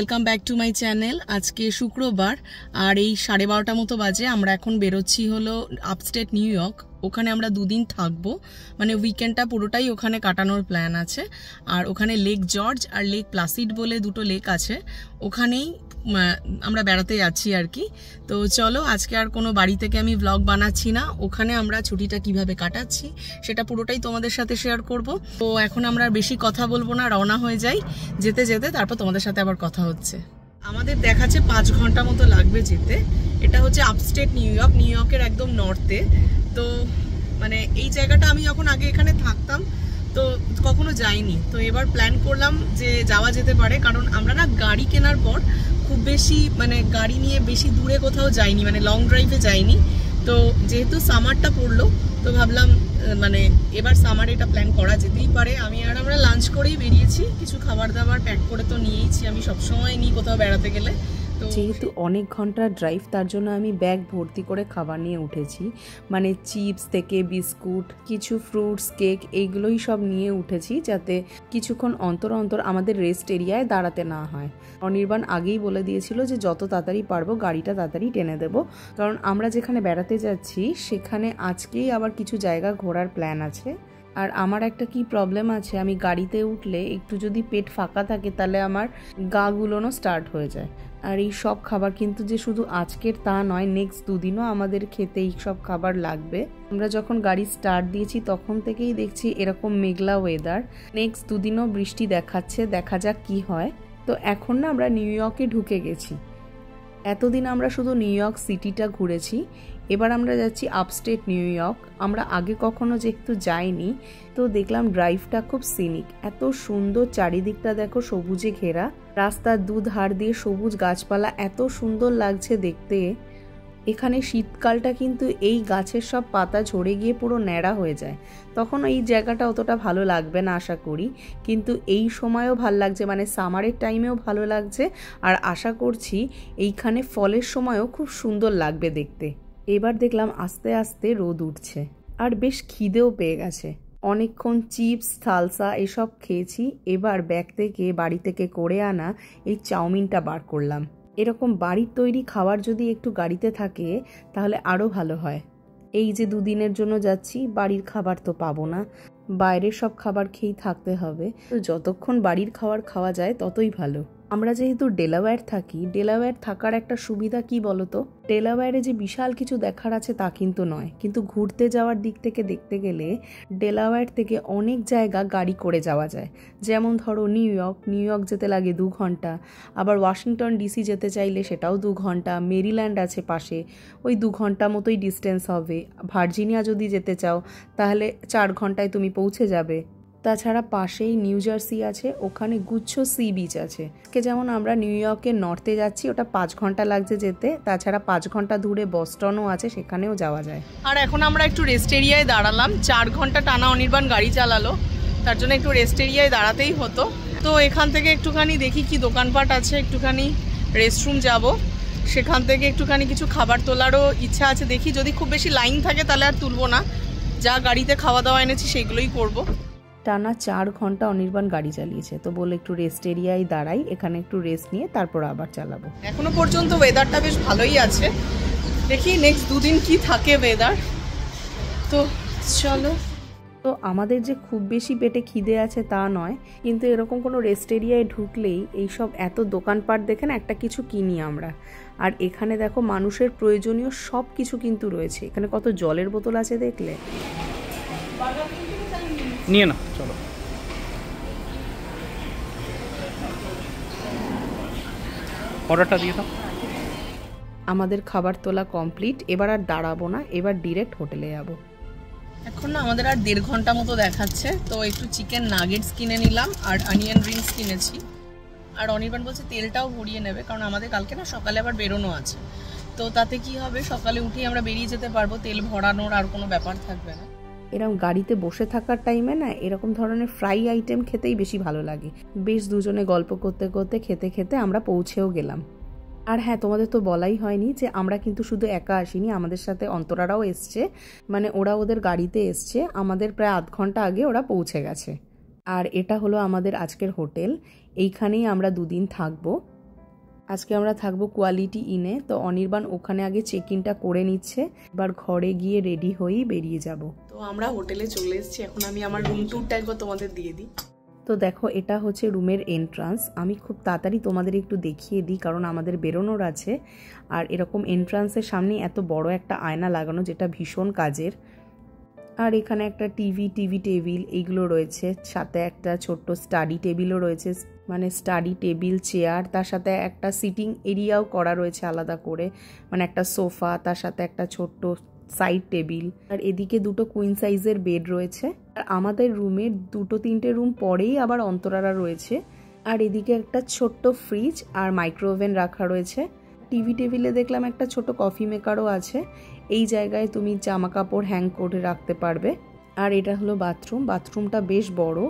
Welcome back to my channel. আজকে শুক্রবার আর এই 12:30 মতো বাজে। আমরা এখন বেরোচ্ছি হলো আপস্টেট নিউ ইয়র্ক। ওখানে আমরা দুদিন থাকবো, মানে উইকেন্ডটা পুরোটাই ওখানে কাটানোর প্ল্যান আছে। আর ওখানে লেক জর্জ আর লেক প্লাসিড বলে দুটো লেক আছে, ওখানেই আমরা বেড়াতে যাচ্ছি আর কি। তো চলো, আজকে আর কোনো বাড়ি থেকে আমি ব্লগ বানাচ্ছি না, ওখানে আমরা ছুটিটা কিভাবে কাটাচ্ছি সেটা পুরোটাই তোমাদের সাথে শেয়ার করব। তো এখন আমরা বেশি কথা বলবো না, রওনা হয়ে যাই। যেতে যেতে তারপর তোমাদের সাথে আবার কথা হচ্ছে। আমাদের দেখাচ্ছে 5 ঘন্টা মতো লাগবে যেতে। এটা হচ্ছে আপস্টেট নিউ ইয়র্কের একদম নর্থে। তো মানে এই জায়গাটা আমি যখন আগে এখানে থাকতাম তো কখনো যাইনি, তো এবার প্ল্যান করলাম যে যাওয়া যেতে পারে। কারণ আমরা না গাড়ি কেনার পর খুব বেশি মানে গাড়ি নিয়ে বেশি দূরে কোথাও যাইনি, মানে লং ড্রাইভে যাইনি। তো যেহেতু সামারটা পড়লো তো ভাবলাম মানে এবার সামারে এটা প্ল্যান করা যেতেই পারে। আমরা লাঞ্চ করেই বেরিয়েছি, কিছু খাবার দাবার প্যাক করে তো নিয়েইছি, আমি সবসময় নিই কোথাও বেড়াতে গেলে। যেহেতু অনেক ঘন্টার ড্রাইভ, তার জন্য আমি ব্যাগ ভর্তি করে খাবার নিয়ে উঠেছি। মানে চিপস থেকে বিস্কুট, কিছু ফ্রুটস, কেক, এইগুলোই সব নিয়ে উঠেছি, যাতে কিছুক্ষণ অন্তর অন্তর আমাদের রেস্ট এরিয়ায় দাঁড়াতে না হয়। অনির্বাণ আগেই বলে দিয়েছিল যে যত তাড়াতাড়ি পারবো গাড়িটা তাড়াতাড়ি টেনে দেবো, কারণ আমরা যেখানে বেড়াতে যাচ্ছি সেখানে আজকেই আবার কিছু জায়গা ঘোরার প্ল্যান আছে। আর আমার একটা কি প্রবলেম আছে, আমি গাড়িতে উঠলে একটু যদি পেট ফাঁকা থাকে তাহলে আমার গা গুলোনো স্টার্ট হয়ে যায়। আর এই সব খাবার কিন্তু যে শুধু আজকের তা নয়, নেক্সট দুদিনও আমাদের খেতে এই সব খাবার লাগবে। আমরা যখন গাড়ি স্টার্ট দিয়েছি তখন থেকেই দেখছি এরকম মেঘলা ওয়েদার, নেক্সট দুদিনও বৃষ্টি দেখাচ্ছে, দেখা যাক কি হয়। তো এখন না আমরা নিউ ইয়র্কে ঢুকে গেছি। এতদিন আমরা শুধু নিউ ইয়র্ক সিটিটা ঘুরেছি, এবার আমরা যাচ্ছি আপস্টেট নিউ ইয়র্ক। আমরা আগে কখনো যেহেতু যাইনি, তো দেখলাম ড্রাইভটা খুব সিনিক, এত সুন্দর, চারিদিকটা দেখো সবুজে ঘেরা, রাস্তার দুধার দিয়ে সবুজ গাছপালা, এত সুন্দর লাগছে দেখতে। এখানে শীতকালটা কিন্তু এই গাছের সব পাতা ঝরে গিয়ে পুরো ন্যাড়া হয়ে যায়, তখন এই জায়গাটা অতটা ভালো লাগবে না আশা করি, কিন্তু এই সময়ও ভালো লাগছে, মানে সামারের টাইমেও ভালো লাগছে। আর আশা করছি এইখানে ফলের সময়ও খুব সুন্দর লাগবে দেখতে। এবার দেখলাম আস্তে আস্তে রোদ উঠছে আর বেশ খিদেও পেয়ে গেছে। অনেকক্ষণ চিপস, সালসা এসব খেয়েছি। এবার ব্যাগ থেকে বাড়ি থেকে করে আনা এই চাউমিনটা বার করলাম। এরকম বাড়ির তৈরি খাবার যদি একটু গাড়িতে থাকে তাহলে আরও ভালো হয়। এই যে দুদিনের জন্য যাচ্ছি, বাড়ির খাবার তো পাবো না, বাইরের সব খাবার খেয়েই থাকতে হবে। তো যতক্ষণ বাড়ির খাবার খাওয়া যায় ততই ভালো। আমরা যেহেতু ডেলাওয়্যার থাকি, ডেলাওয়্যার থাকার একটা সুবিধা কি বলতো, ডেলাওয়্যারে যে বিশাল কিছু দেখার আছে তা কিন্তু নয়, কিন্তু ঘুরতে যাওয়ার দিক থেকে দেখতে গেলে ডেলাওয়্যার থেকে অনেক জায়গা গাড়ি করে যাওয়া যায়। যেমন ধরো নিউ ইয়র্ক যেতে লাগে 2 ঘন্টা, আবার ওয়াশিংটন ডিসি যেতে চাইলে সেটাও 2 ঘন্টা, মেরিল্যান্ড আছে পাশে, ওই 2 ঘন্টা মতোই ডিস্টেন্স হবে। ভার্জিনিয়া যদি যেতে চাও তাহলে 4 ঘন্টায় তুমি পৌঁছে যাবে। তাছাড়া পাশেই নিউ জার্সি আছে, ওখানে গুচ্ছ সি বিচ আছে। যেমন আমরা নিউ ইয়র্কের নর্থে যাচ্ছি, ওটা 5 ঘন্টা লাগছে যেতে। তাছাড়া 5 ঘন্টা দূরে বস্টনও আছে, সেখানেও যাওয়া যায়। আর এখন আমরা একটু রেস্ট এরিয়ায় দাঁড়ালাম। 4 ঘন্টা টানা অনির্বাণ গাড়ি চালালো, তার জন্য একটু রেস্ট এরিয়ায় দাঁড়াতেই হতো। তো এখান থেকে একটুখানি দেখি কি দোকানপাট আছে, একটুখানি রেস্টরুম যাব, সেখান থেকে একটুখানি কিছু খাবার তোলারও ইচ্ছা আছে। দেখি যদি খুব বেশি লাইন থাকে তাহলে আর তুলবো না, যা গাড়িতে খাওয়া দাওয়া এনেছি সেইগুলোই করবো। টানা 4 ঘন্টা অনির্বাণ গাড়ি চালিয়েছে, তো বলে একটু রেস্ট এরিয়ায় দাঁড়াই, এখানে একটু রেস্ট নিয়ে তারপর আবার চালাবো। এখনো পর্যন্ত ওয়েদারটা বেশ ভালোই আছে, দেখি নেক্সট দুদিন কি থাকে ওয়েদার। তো চলো। তো আমাদের যে খুব বেশি পেটে খিদে আছে তা নয়, কিন্তু এরকম কোনো রেস্ট এরিয়ায় ঢুকলেই এইসব এত দোকানপাট দেখে না একটা কিছু কিনি আমরা। আর এখানে দেখো মানুষের প্রয়োজনীয় সব কিছু কিন্তু রয়েছে। এখানে কত জলের বোতল আছে দেখলে, নিয়ে না, চলো। অর্ডারটা দিয়ে দাও। আমাদের খাবার তোলা কমপ্লিট, এবার আর দাঁড়াবো না, এবার ডিরেক্ট হোটেলে যাব। এখন না আমাদের আর 1.5 ঘন্টা মতো দেখাচ্ছে, তো একটু চিকেন নাগেটস কিনে নিলাম আর অনিয়ন রিংস কিনেছি। আর অনির্বাণ বলছে তেলটাও ভরিয়ে নেবে, কারণ আমাদের কালকে না সকালে আবার বেরোনো আছে। তো তাতে কি হবে, সকালে উঠেই আমরা বেরিয়ে যেতে পারবো, তেল ভরানোর আর কোনো ব্যাপার থাকবে না। এরকম গাড়িতে বসে থাকার টাইমে না এরকম ধরনের ফ্রাই আইটেম খেতেই বেশি ভালো লাগে। বেশ দুজনে গল্প করতে করতে খেতে খেতে আমরা পৌঁছেও গেলাম। আর হ্যাঁ, তোমাদের তো বলাই হয়নি যে আমরা কিন্তু শুধু একা আসিনি, আমাদের সাথে অন্তরারাও এসছে, মানে ওরা ওদের গাড়িতে এসছে, আমাদের প্রায় আধ ঘন্টা আগে ওরা পৌঁছে গেছে। আর এটা হলো আমাদের আজকের হোটেল, এইখানেই আমরা 2 দিন থাকবো। আজকে আমরা থাকবো কোয়ালিটি ইনে, তো অনির্বাণ ওখানে আগে চেক ইনটা করে নিচ্ছে, এবার ঘরে গিয়ে রেডি হয়েই বেরিয়ে যাব। তো আমরা হোটেলে চলে এসেছি, এখন আমি আমার রুম ট্যুরটা একবার তোমাদের দিয়ে দিই। তো দেখো এটা হচ্ছে রুমের এন্ট্রান্স। আমি খুব তাড়াতাড়ি তোমাদের একটু দেখিয়ে দিই কারণ আমাদের বেরোনোর আছে। আর এরকম এন্ট্রান্সের সামনে এত বড় একটা আয়না লাগানো যেটা ভীষণ কাজের। আর এখানে একটা টিভি টেবিল এইগুলো রয়েছে, সাথে একটা ছোট্ট স্টাডি টেবিলও রয়েছে, মানে স্টাডি টেবিল চেয়ার, তার সাথে একটা সিটিং এরিয়াও করা রয়েছে আলাদা করে, মানে একটা সোফা, তার সাথে একটা ছোট্ট সাইড টেবিল। আর এদিকে দুটো কুইন সাইজের বেড রয়েছে। আর আমাদের রুমের 2-3টে রুম পরেই আবার অন্তরারা রয়েছে। আর এদিকে একটা ছোট্ট ফ্রিজ আর মাইক্রোওভেন রাখা রয়েছে। টিভি টেবিলে দেখলাম একটা ছোট কফি মেকারও আছে। এই জায়গায় তুমি জামা কাপড় হ্যাং করে রাখতে পারবে। আর এটা হলো বাথরুমটা বেশ বড়।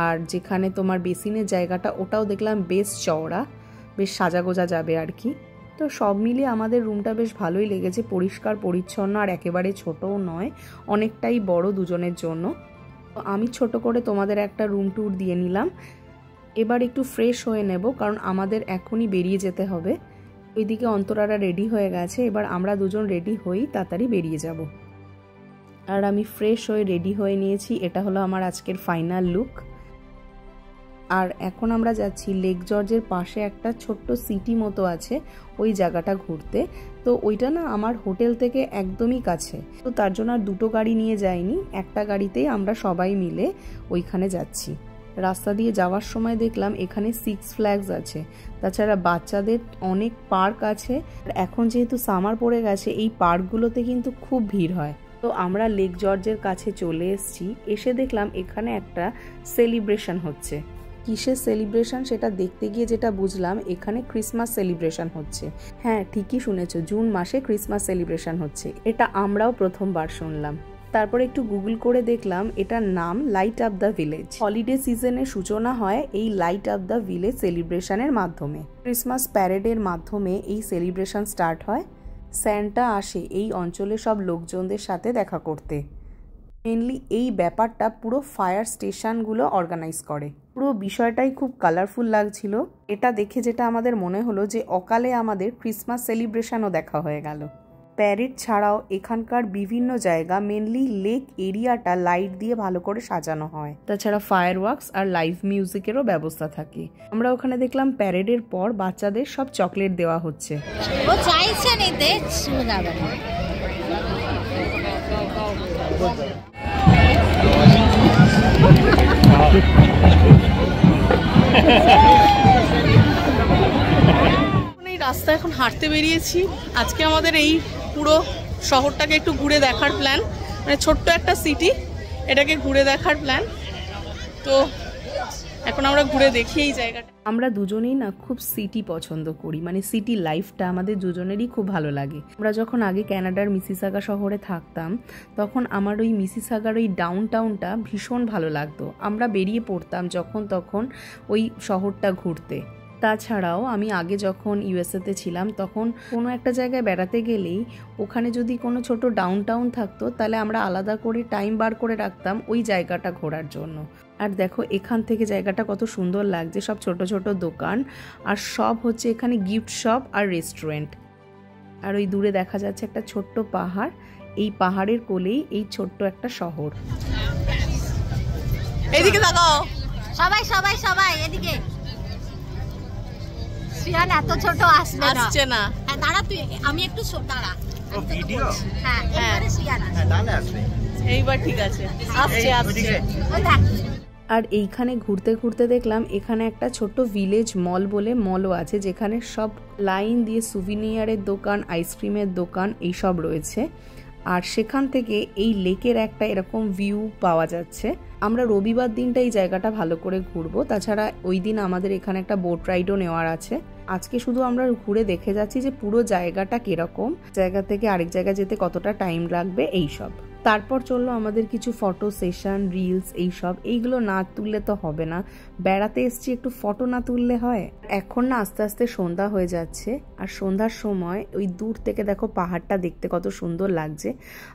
আর যেখানে তোমার বেসিনের জায়গাটা ওটাও দেখলাম বেশ চওড়া, বেশ সাজাগোজা যাবে আর কি। তো সব মিলিয়ে আমাদের রুমটা বেশ ভালোই লেগেছে, পরিষ্কার পরিচ্ছন্ন আর একেবারে ছোটও নয়, অনেকটাই বড় দুজনের জন্য। তো আমি ছোট করে তোমাদের একটা রুম ট্যুর দিয়ে নিলাম। এবার একটু ফ্রেশ হয়ে নেব কারণ আমাদের এখনই বেরিয়ে যেতে হবে। ওইদিকে অন্তরারা রেডি হয়ে গেছে, এবার আমরা দুজন রেডি হই, তাড়াতাড়ি বেরিয়ে যাব। আর আমি ফ্রেশ হয়ে রেডি হয়ে নিয়েছি, এটা হলো আমার আজকের ফাইনাল লুক। আর এখন আমরা যাচ্ছি লেক জর্জের পাশে একটা ছোট্ট সিটি মতো আছে, ওই জায়গাটা ঘুরতে। তো ওইটা না আমার হোটেল থেকে একদমই কাছে, তো তার জন্য আর দুটো গাড়ি নিয়ে যাইনি, একটা গাড়িতেই আমরা সবাই মিলে ওইখানে যাচ্ছি। রাস্তা দিয়ে যাওয়ার সময় দেখলাম এখানে 6 ফ্ল্যাগস আছে, তাছাড়া বাচ্চাদের অনেক পার্ক আছে। এখন যেহেতু সামার পড়ে গেছে, এই পার্কগুলোতে কিন্তু খুব ভিড় হয়। তো আমরা লেক জর্জের কাছে চলে এসেছি, এসে দেখলাম এখানে একটা সেলিব্রেশন হচ্ছে। কিসের সেলিব্রেশন সেটা দেখতে গিয়ে যেটা বুঝলাম, এখানে ক্রিসমাস সেলিব্রেশন হচ্ছে। হ্যাঁ, ঠিকই শুনেছো, জুন মাসে ক্রিসমাস সেলিব্রেশন হচ্ছে। এটা আমরাও প্রথমবার শুনলাম। তারপরে একটু গুগল করে দেখলাম, এটার নাম light up the village. Holiday সিজনের সূচনা হয় এই লাইট আপ দ্য ভিলেজ সেলিব্রেশনের মাধ্যমে। ক্রিসমাস প্যারেডের মাধ্যমে এই সেলিব্রেশন স্টার্ট হয়। স্যান্টা আসে এই অঞ্চলে সব লোকজনদের সাথে দেখা করতে। মেনলি এই ব্যাপারটা পুরো ফায়ার স্টেশনগুলো অর্গানাইজ করে। পুরো বিষয়টাই খুব কালারফুল লাগছিল। এটা দেখে যেটা আমাদের মনে হলো যে অকালে আমাদের ক্রিসমাস সেলিব্রেশনও দেখা হয়ে গেল। প্যারেড ছাড়াও এখানকার বিভিন্ন জায়গা, মেনলি লেক এরিয়াটা লাইট দিয়ে ভালো করে সাজানো হয়। তাছাড়া ফায়ার ওয়ার্কস আর লাইভ মিউজিকেরও ব্যবস্থা থাকে। আমরা ওখানে দেখলাম প্যারেডের পর বাচ্চাদের সব চকলেট দেওয়া হচ্ছে। ও চাইছে নিতে, যাবে না। এই রাস্তা এখন হাঁটতে বেরিয়েছি। আজকে আমাদের এই পুরো শহরটাকে একটু ঘুরে দেখার প্ল্যান, মানে ছোট্ট একটা সিটি, এটাকে ঘুরে দেখার প্ল্যান। তো এখন আমরা ঘুরে দেখি এই জায়গাটা। আমরা দুজনেই না খুব সিটি পছন্দ করি, মানে সিটি লাইফটা আমাদের দুজনেরই খুব ভালো লাগে। আমরা যখন আগে ক্যানাডার মিসিসাগা শহরে থাকতাম, তখন আমার ওই মিসিসাগার ওই ডাউন টাউনটা ভীষণ ভালো লাগতো। আমরা বেরিয়ে পড়তাম যখন তখন ওই শহরটা ঘুরতে। তাছাড়াও আমি আগে যখন ইউএসএতে ছিলাম, তখন কোনো একটা জায়গায় বেড়াতে গেলেই ওখানে যদি কোনো ছোট ডাউন টাউন থাকতো, তাহলে আমরা আলাদা করে টাইম বার করে রাখতাম ওই জায়গাটা ঘোরার জন্য। আর দেখো এখান থেকে জায়গাটা কত সুন্দর লাগছে, সব ছোট ছোট দোকান, আর সব হচ্ছে এখানে গিফট শপ আর রেস্টুরেন্ট। আর ওই দূরে দেখা যাচ্ছে একটা ছোট্ট পাহাড়, এই পাহাড়ের কোলেই এই ছোট্ট একটা শহর। এদিকে তাকাও সবাই সবাই সবাই এদিকে। সিয়ান এত ছোট আসছে না। হ্যাঁ দাঁড়া, তুই আমি একটু দাঁড়া। ভিডিও? হ্যাঁ, এবারে সিয়ান আসবে। হ্যাঁ তাহলে আসবে। এইবার ঠিক আছে, আসছে আসছে। ও দেখ। আর এইখানে ঘুরতে ঘুরতে দেখলাম এখানে একটা ছোট্ট ভিলেজ মল বলে মলও আছে, যেখানে সব লাইন দিয়ে সুভিনিয়ারের দোকান, আইসক্রিমের দোকান এইসব রয়েছে। আর সেখান থেকে এই লেকের একটা এরকম ভিউ পাওয়া যাচ্ছে। আমরা রবিবার দিনটা এই জায়গাটা ভালো করে ঘুরবো, তাছাড়া ওই দিন আমাদের এখানে একটা বোট রাইডও নেওয়ার আছে। আজকে শুধু আমরা ঘুরে দেখে যাচ্ছি যে পুরো জায়গাটা কিরকম, জায়গা থেকে আরেক জায়গায় যেতে কতটা টাইম লাগবে এইসব। তারপর চললো আমাদের কিছু ফটো সেশন, রিলস এইসব। এইগুলো না তুললে তো হবে না, বেড়াতে এসছি, একটু ফটো না তুললে হয়। এখন না আস্তে আস্তে সন্ধ্যা হয়ে যাচ্ছে, আর সন্ধ্যার সময় ওই দূর থেকে দেখো পাহাড়টা দেখতে কত সুন্দর লাগছে।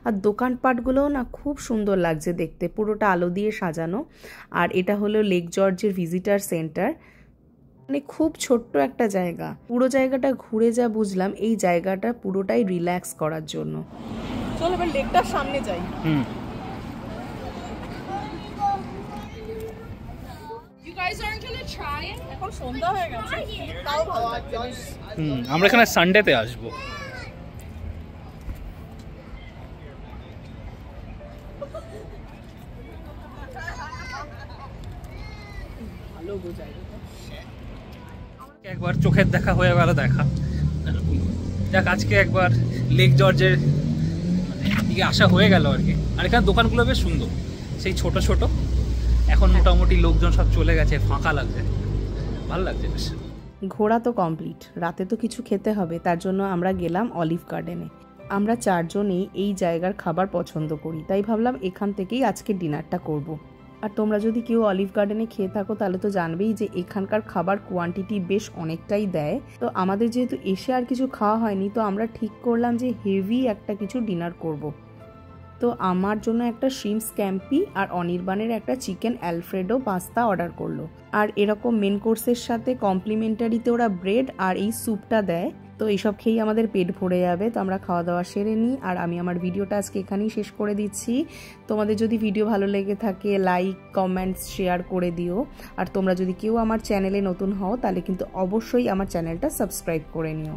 আর দোকানপাটগুলোও না খুব সুন্দর লাগছে দেখতে, পুরোটা আলো দিয়ে সাজানো। আর এটা হলো লেক জর্জের ভিজিটার সেন্টার। মানে খুব ছোট্ট একটা জায়গা, পুরো জায়গাটা ঘুরে যা বুঝলাম এই জায়গাটা পুরোটাই রিল্যাক্স করার জন্য। চল এবার লেকটার সামনে যাই। এখন সন্ধ্যা হয়ে গেছে, তাও ভালো লাগছে। আমরা এখানে সানডেতে আসবো। ভালো বোঝায় একবার চোখের দেখা হয়ে গেল দেখা। যাক আজকে একবার লেক জর্জের দিকে আসা হয়ে গেল আর কি। আর এখানে দোকানগুলো বেশ সুন্দর, সেই ছোট ছোট। এখন মোটামুটি লোকজন সব চলে গেছে, ফাঁকা লাগছে, ভালো লাগছে বেশ। ঘোরা তো কমপ্লিট, রাতে তো কিছু খেতে হবে, তার জন্য আমরা গেলাম অলিভ গার্ডেনে। আমরা 4 জনেই এই জায়গার খাবার পছন্দ করি, তাই ভাবলাম এখান থেকেই আজকে ডিনারটা করব। আর তোমরা যদি কেউ অলিভ গার্ডেনে খেয়ে থাকো তাহলে তো জানবেই যে এখানকার খাবার কোয়ান্টিটি বেশ অনেকটাই দেয়। তো আমাদের যেহেতু এসে আর কিছু খাওয়া হয়নি, তো আমরা ঠিক করলাম যে হেভি একটা কিছু ডিনার করব। তো আমার জন্য একটা শ্রিম্প স্ক্যাম্পি আর অনির্বাণের একটা চিকেন অ্যালফ্রেডো পাস্তা অর্ডার করলো। আর এরকম মেন কোর্সের সাথে কমপ্লিমেন্টারিতে ওরা ব্রেড আর এই স্যুপটা দেয়। তো এইসব খেয়েই আমাদের পেট ভরে যাবে। তো আমরা খাওয়া দাওয়া সেরে নিই, আর আমি আমার ভিডিওটা আজকে এখানেই শেষ করে দিচ্ছি। তোমাদের যদি ভিডিও ভালো লেগে থাকে লাইক কমেন্টস শেয়ার করে দিও। আর তোমরা যদি কেউ আমার চ্যানেলে নতুন হও তাহলে কিন্তু অবশ্যই আমার চ্যানেলটা সাবস্ক্রাইব করে নিও।